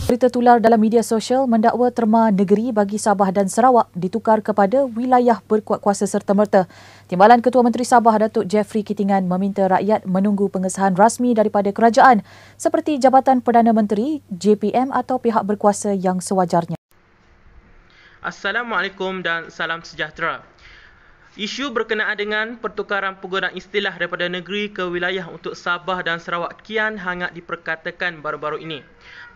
Berita tular dalam media sosial mendakwa terma negeri bagi Sabah dan Sarawak ditukar kepada wilayah berkuat kuasa serta-merta. Timbalan Ketua Menteri Sabah Datuk Jeffrey Kitingan meminta rakyat menunggu pengesahan rasmi daripada kerajaan seperti Jabatan Perdana Menteri, JPM atau pihak berkuasa yang sewajarnya. Assalamualaikum dan salam sejahtera. Isu berkenaan dengan pertukaran penggunaan istilah daripada negeri ke wilayah untuk Sabah dan Sarawak kian hangat diperkatakan baru-baru ini.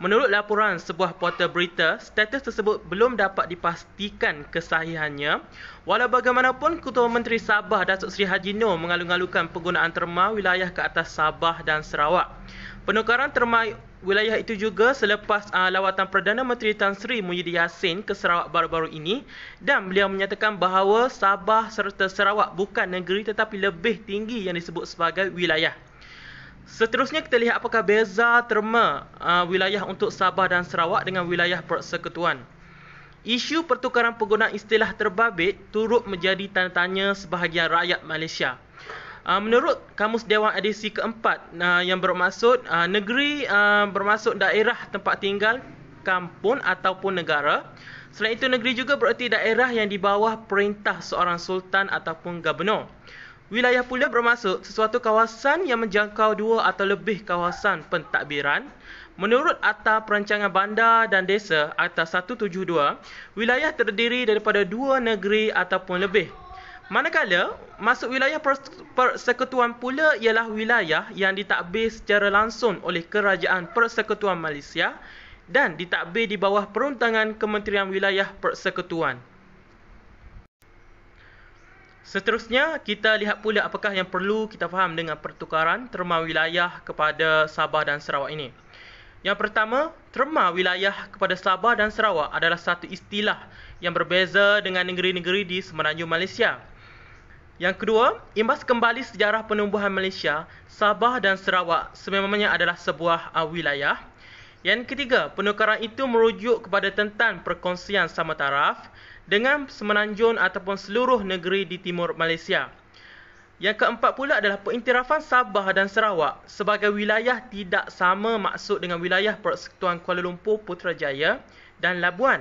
Menurut laporan sebuah portal berita, status tersebut belum dapat dipastikan kesahihannya. Walau bagaimanapun, Ketua Menteri Sabah Datuk Seri Haji Noor mengalu-alukan penggunaan terma wilayah ke atas Sabah dan Sarawak. Penukaran terma wilayah itu juga selepas lawatan Perdana Menteri Tan Sri Muhyiddin Yassin ke Sarawak baru-baru ini, dan beliau menyatakan bahawa Sabah serta Sarawak bukan negeri tetapi lebih tinggi yang disebut sebagai wilayah. Seterusnya kita lihat apakah beza terma wilayah untuk Sabah dan Sarawak dengan wilayah persekutuan. Isu pertukaran penggunaan istilah terbabit turut menjadi tanda tanya sebahagian rakyat Malaysia. Menurut Kamus Dewan edisi keempat yang bermaksud negeri bermaksud daerah tempat tinggal, kampung ataupun negara. Selain itu, negeri juga bererti daerah yang di bawah perintah seorang sultan ataupun gubernur. Wilayah pula bermaksud sesuatu kawasan yang menjangkau dua atau lebih kawasan pentadbiran. Menurut Akta Perancangan Bandar dan Desa Akta 172, wilayah terdiri daripada dua negeri ataupun lebih. Manakala, masuk wilayah persekutuan pula ialah wilayah yang ditadbir secara langsung oleh Kerajaan Persekutuan Malaysia dan ditadbir di bawah perundangan Kementerian Wilayah Persekutuan. Seterusnya, kita lihat pula apakah yang perlu kita faham dengan pertukaran terma wilayah kepada Sabah dan Sarawak ini. Yang pertama, terma wilayah kepada Sabah dan Sarawak adalah satu istilah yang berbeza dengan negeri-negeri di semenanjung Malaysia. Yang kedua, imbas kembali sejarah penubuhan Malaysia, Sabah dan Sarawak sememangnya adalah sebuah wilayah. Yang ketiga, penukaran itu merujuk kepada tentang perkongsian sama taraf dengan semenanjung ataupun seluruh negeri di timur Malaysia. Yang keempat pula adalah pengiktirafan Sabah dan Sarawak sebagai wilayah tidak sama maksud dengan wilayah Persekutuan Kuala Lumpur, Putrajaya dan Labuan.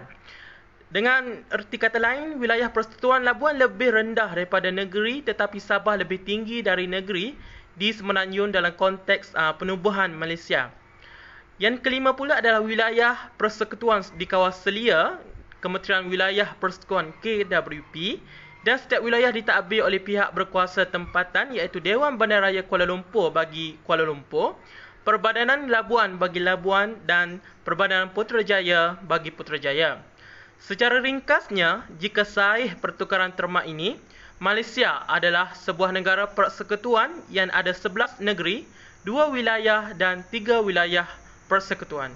Dengan erti kata lain, wilayah Persekutuan Labuan lebih rendah daripada negeri tetapi Sabah lebih tinggi dari negeri di semenanjung dalam konteks penubuhan Malaysia. Yang kelima pula adalah wilayah Persekutuan di kawasan Selia, Kementerian Wilayah Persekutuan KWP, dan setiap wilayah ditadbir oleh pihak berkuasa tempatan iaitu Dewan Bandaraya Kuala Lumpur bagi Kuala Lumpur, Perbadanan Labuan bagi Labuan dan Perbadanan Putrajaya bagi Putrajaya. Secara ringkasnya, jika sahih pertukaran terma ini, Malaysia adalah sebuah negara persekutuan yang ada 11 negeri, 2 wilayah dan 3 wilayah persekutuan.